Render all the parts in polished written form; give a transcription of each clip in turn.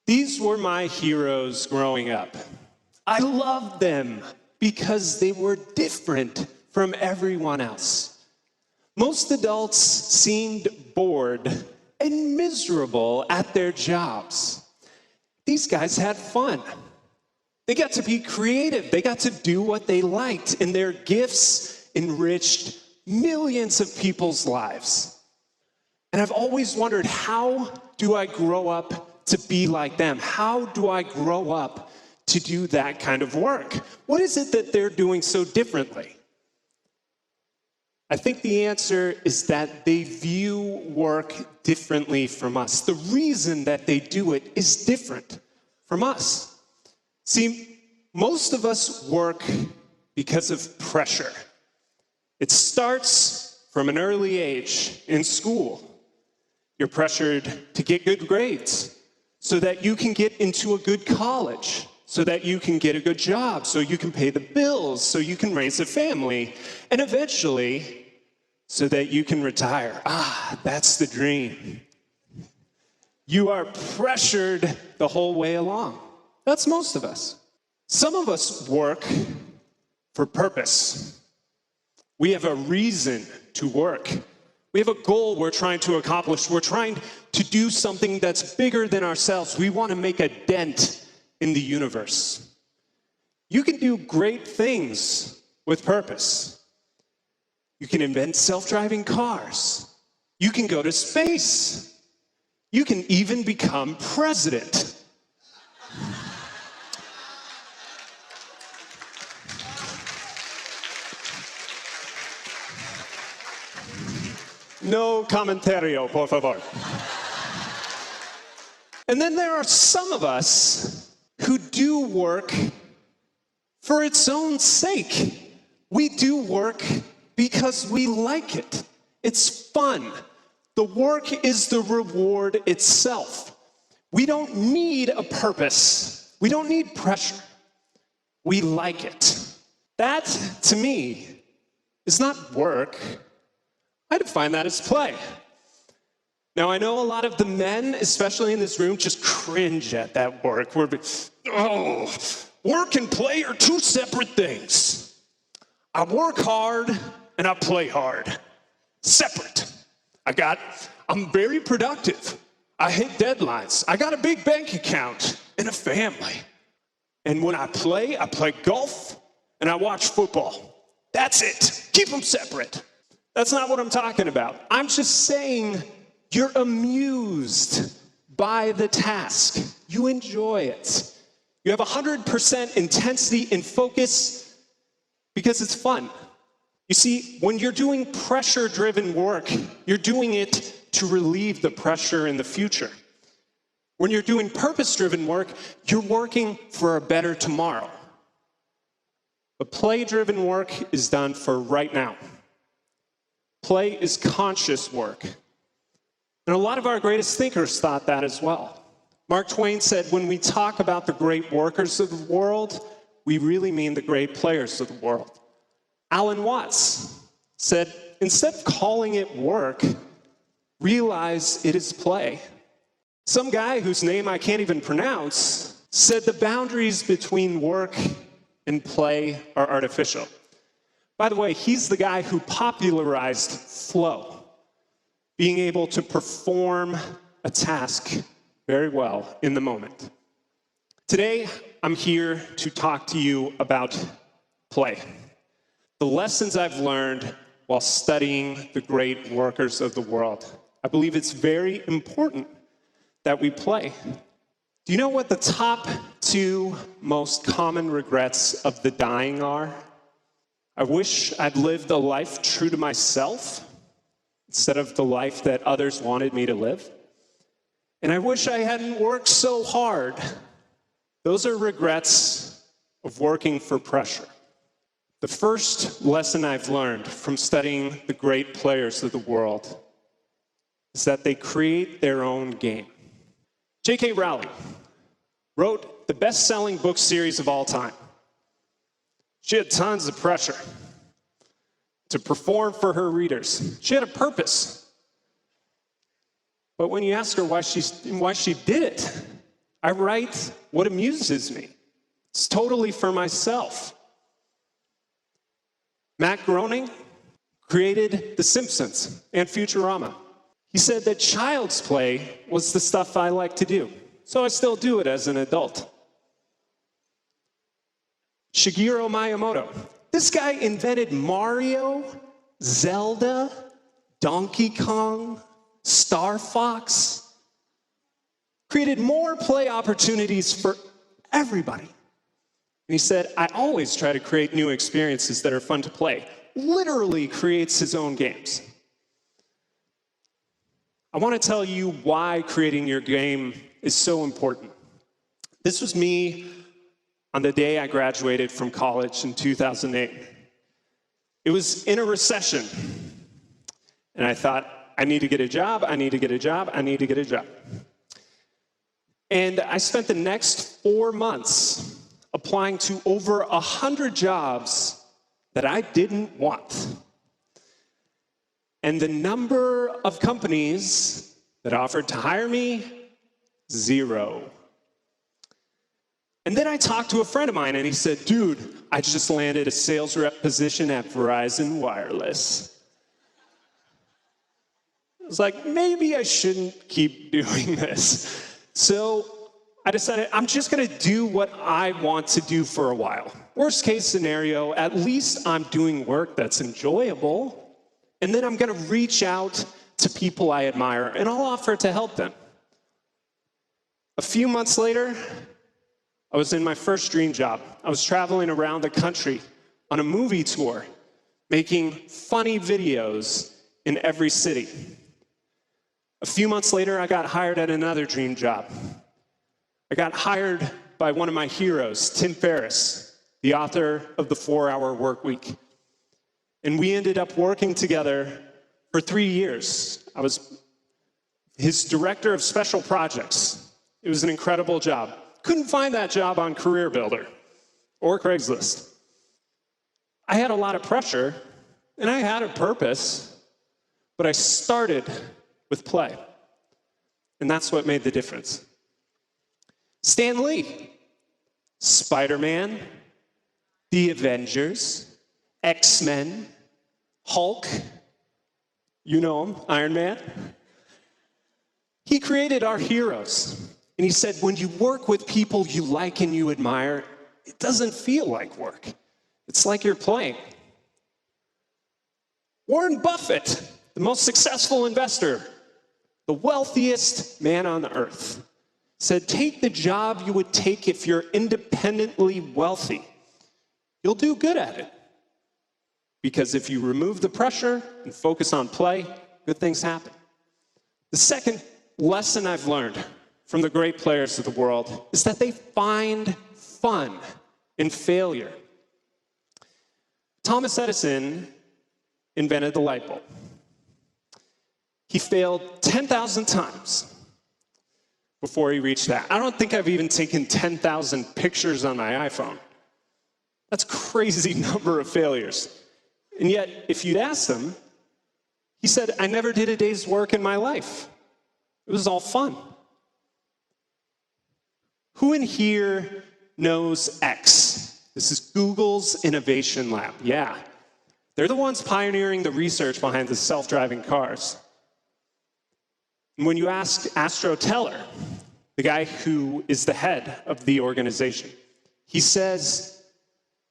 These were my heroes growing up. I loved them because they were different from everyone else. Most adults seemed bored and miserable at their jobs. These guys had fun. They got to be creative. They got to do what they liked, and their gifts enriched millions of people's lives. And I've always wondered, how do I grow up to be like them? How do I grow up to do that kind of work? What is it that they're doing so differently? I think the answer is that they view work differently from us. The reason that they do it is different from us. See, most of us work because of pressure. It starts from an early age in school. You're pressured to get good grades so that you can get into a good college, so that you can get a good job, so you can pay the bills, so you can raise a family, and eventually, so that you can retire. That's the dream. You are pressured the whole way along. That's most of us. Some of us work for purpose. We have a reason to work. We have a goal we're trying to accomplish. We're trying to do something that's bigger than ourselves. We want to make a dent in the universe. You can do great things with purpose. You can invent self-driving cars. You can go to space. You can even become president. No comentario, por favor. And then there are some of us who do work for its own sake. We do work because we like it. It's fun. The work is the reward itself. We don't need a purpose. We don't need pressure. We like it. That, to me, is not work. I define that as play. Now, I know a lot of the men, especially in this room, just cringe at that work. Work and play are two separate things. I work hard and I play hard. Separate. I'm very productive. I hit deadlines. I got a big bank account and a family. And when I play golf and I watch football. That's it. Keep them separate. That's not what I'm talking about. I'm just saying you're amused by the task. You enjoy it. You have 100% intensity and focus because it's fun. You see, when you're doing pressure-driven work, you're doing it to relieve the pressure in the future. When you're doing purpose-driven work, you're working for a better tomorrow. But play-driven work is done for right now. Play is conscious work. And a lot of our greatest thinkers thought that as well. Mark Twain said, when we talk about the great workers of the world, we really mean the great players of the world. Alan Watts said, instead of calling it work, realize it is play. Some guy whose name I can't even pronounce said the boundaries between work and play are artificial. By the way, he's the guy who popularized flow, being able to perform a task very well in the moment. Today, I'm here to talk to you about play. The lessons I've learned while studying the great workers of the world. I believe it's very important that we play. Do you know what the top 2 most common regrets of the dying are? I wish I'd lived a life true to myself instead of the life that others wanted me to live. And I wish I hadn't worked so hard. Those are regrets of working for pressure. The first lesson I've learned from studying the great players of the world is that they create their own game. J.K. Rowling wrote the best-selling book series of all time. She had tons of pressure to perform for her readers. She had a purpose. But when you ask her why she did it, I write what amuses me. It's totally for myself. Matt Groening created The Simpsons and Futurama. He said that child's play was the stuff I like to do, so I still do it as an adult. Shigeru Miyamoto. This guy invented Mario, Zelda, Donkey Kong, Star Fox, created more play opportunities for everybody. And he said, I always try to create new experiences that are fun to play. Literally creates his own games. I want to tell you why creating your game is so important. This was me on the day I graduated from college in 2008. It was in a recession. And I thought, I need to get a job, I need to get a job, I need to get a job. And I spent the next 4 months applying to over 100 jobs that I didn't want. And the number of companies that offered to hire me, 0. And then I talked to a friend of mine and he said, dude, I just landed a sales rep position at Verizon Wireless. I was like, maybe I shouldn't keep doing this. So I decided I'm just gonna do what I want to do for a while. Worst case scenario, at least I'm doing work that's enjoyable. And then I'm gonna reach out to people I admire and I'll offer to help them. A few months later, I was in my first dream job. I was traveling around the country on a movie tour, making funny videos in every city. A few months later, I got hired at another dream job. I got hired by one of my heroes, Tim Ferriss, the author of The 4-Hour Workweek. And we ended up working together for 3 years. I was his director of special projects. It was an incredible job. Couldn't find that job on Career Builder or Craigslist. I had a lot of pressure, and I had a purpose, but I started with play. And that's what made the difference. Stan Lee, Spider-Man, The Avengers, X-Men, Hulk, you know him, Iron Man. He created our heroes. And he said, when you work with people you like and you admire, it doesn't feel like work. It's like you're playing. Warren Buffett, the most successful investor, the wealthiest man on the earth, said, take the job you would take if you're independently wealthy. You'll do good at it. Because if you remove the pressure and focus on play, good things happen. The second lesson I've learned from the great players of the world is that they find fun in failure. Thomas Edison invented the light bulb. He failed 10,000 times before he reached that. I don't think I've even taken 10,000 pictures on my iPhone. That's a crazy number of failures. And yet, if you'd asked him, he said, I never did a day's work in my life. It was all fun. Who in here knows X? This is Google's innovation lab. Yeah. They're the ones pioneering the research behind the self-driving cars. And when you ask Astro Teller, the guy who is the head of the organization, he says,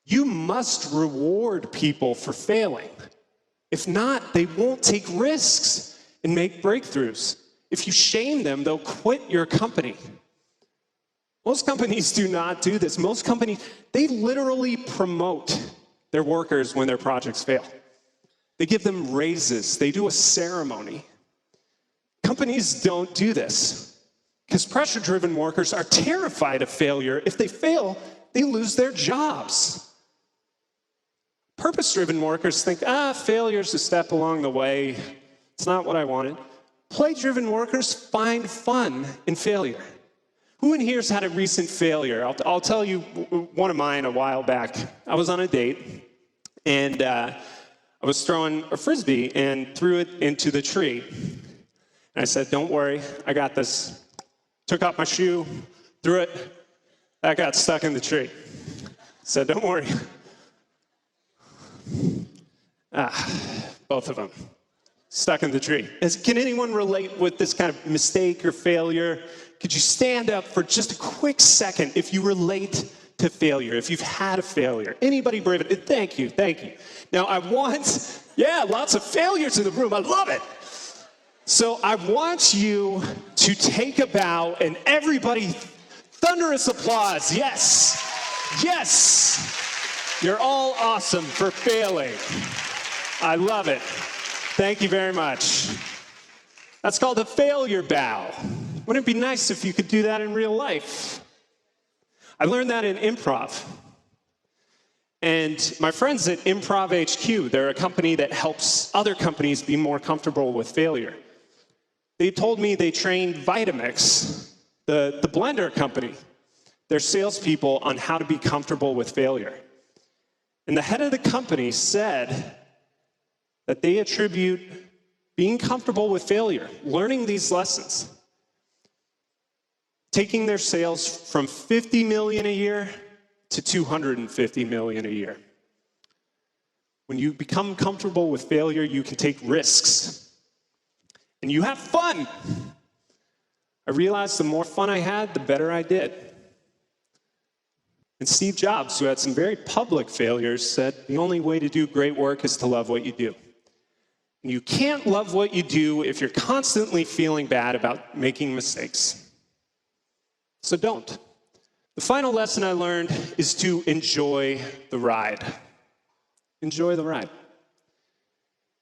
you must reward people for failing. If not, they won't take risks and make breakthroughs. If you shame them, they'll quit your company. Most companies do not do this. Most companies, they literally promote their workers when their projects fail. They give them raises. They do a ceremony. Companies don't do this because pressure-driven workers are terrified of failure. If they fail, they lose their jobs. Purpose-driven workers think, failure's a step along the way. It's not what I wanted. Play-driven workers find fun in failure. Who in here's had a recent failure? I'll tell you one of mine a while back. I was on a date, and I was throwing a Frisbee and threw it into the tree. And I said, don't worry, I got this. Took off my shoe, Threw it. That got stuck in the tree. Said, don't worry. Both of them. Stuck in the tree. Can anyone relate with this kind of mistake or failure? Could you stand up for just a quick second if you relate to failure, if you've had a failure? Anybody brave it? Thank you, thank you. Now lots of failures in the room. I love it. So I want you to take a bow and everybody, thunderous applause. Yes, yes. You're all awesome for failing. I love it. Thank you very much. That's called a failure bow. Wouldn't it be nice if you could do that in real life? I learned that in improv. And my friends at Improv HQ, they're a company that helps other companies be more comfortable with failure. They told me they trained Vitamix, the blender company, their salespeople on how to be comfortable with failure. And the head of the company said that they attribute being comfortable with failure, learning these lessons, taking their sales from 50 million a year to 250 million a year. When you become comfortable with failure, you can take risks. And you have fun. I realized the more fun I had, the better I did. And Steve Jobs, who had some very public failures, said the only way to do great work is to love what you do. And you can't love what you do if you're constantly feeling bad about making mistakes. So don't. The final lesson I learned is to enjoy the ride. Enjoy the ride.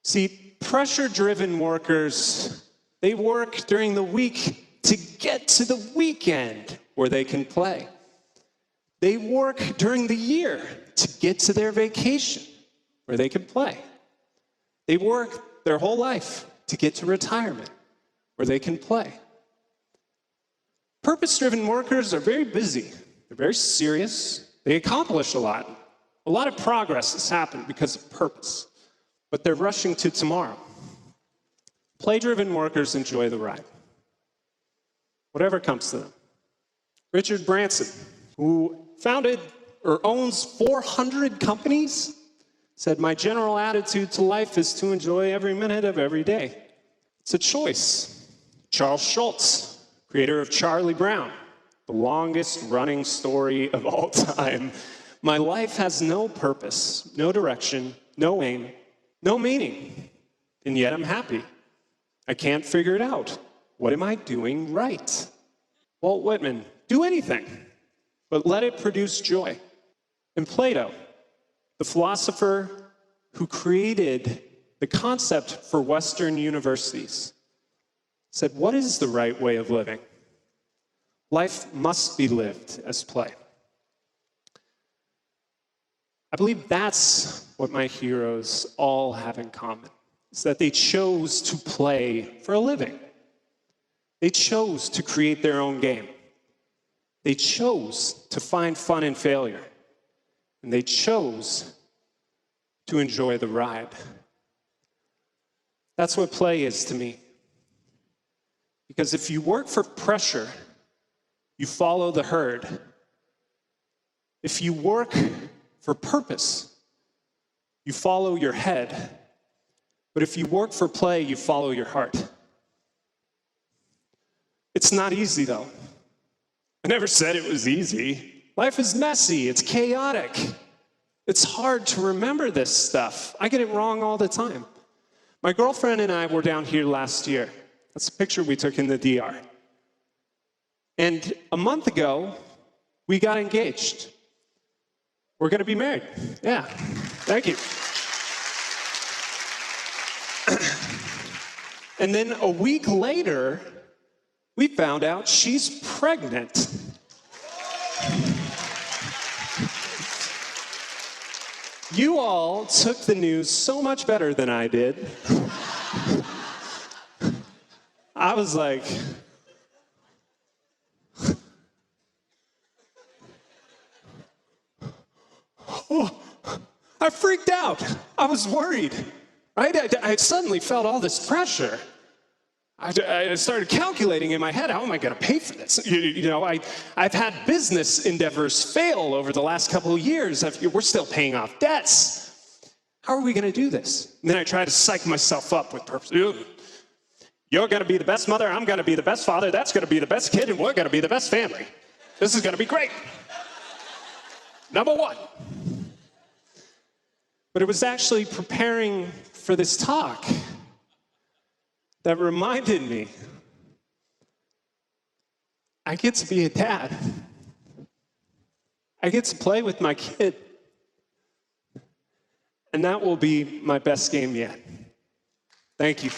See, pressure-driven workers, they work during the week to get to the weekend where they can play. They work during the year to get to their vacation where they can play. They work their whole life to get to retirement where they can play. Purpose-driven workers are very busy. They're very serious. They accomplish a lot. A lot of progress has happened because of purpose, but they're rushing to tomorrow. Play-driven workers enjoy the ride, whatever comes to them. Richard Branson, who founded or owns 400 companies, said, "My general attitude to life is to enjoy every minute of every day." It's a choice. Charles Schultz, creator of Charlie Brown, the longest running story of all time. "My life has no purpose, no direction, no aim, no meaning, and yet I'm happy. I can't figure it out. What am I doing right?" Walt Whitman, do anything, but let it produce joy. And Plato, the philosopher who created the concept for Western universities, said, "What is the right way of living? Life must be lived as play." I believe that's what my heroes all have in common, is that they chose to play for a living. They chose to create their own game. They chose to find fun in failure. And they chose to enjoy the ride. That's what play is to me. Because if you work for pressure, you follow the herd. If you work for purpose, you follow your head. But if you work for play, you follow your heart. It's not easy, though. I never said it was easy. Life is messy. It's chaotic. It's hard to remember this stuff. I get it wrong all the time. My girlfriend and I were down here last year. That's a picture we took in the DR. And a month ago, we got engaged. We're going to be married. Yeah, thank you. And then a week later, we found out she's pregnant. You all took the news so much better than I did. I was like, oh, I freaked out. I was worried, right? I suddenly felt all this pressure. I started calculating in my head, how am I going to pay for this? I've had business endeavors fail over the last couple of years. We're still paying off debts. How are we going to do this? And then I try to psych myself up with purpose. You're going to be the best mother, I'm going to be the best father, that's going to be the best kid, and we're going to be the best family. This is going to be great. Number one. But it was actually preparing for this talk that reminded me, I get to be a dad. I get to play with my kid. And that will be my best game yet. Thank you.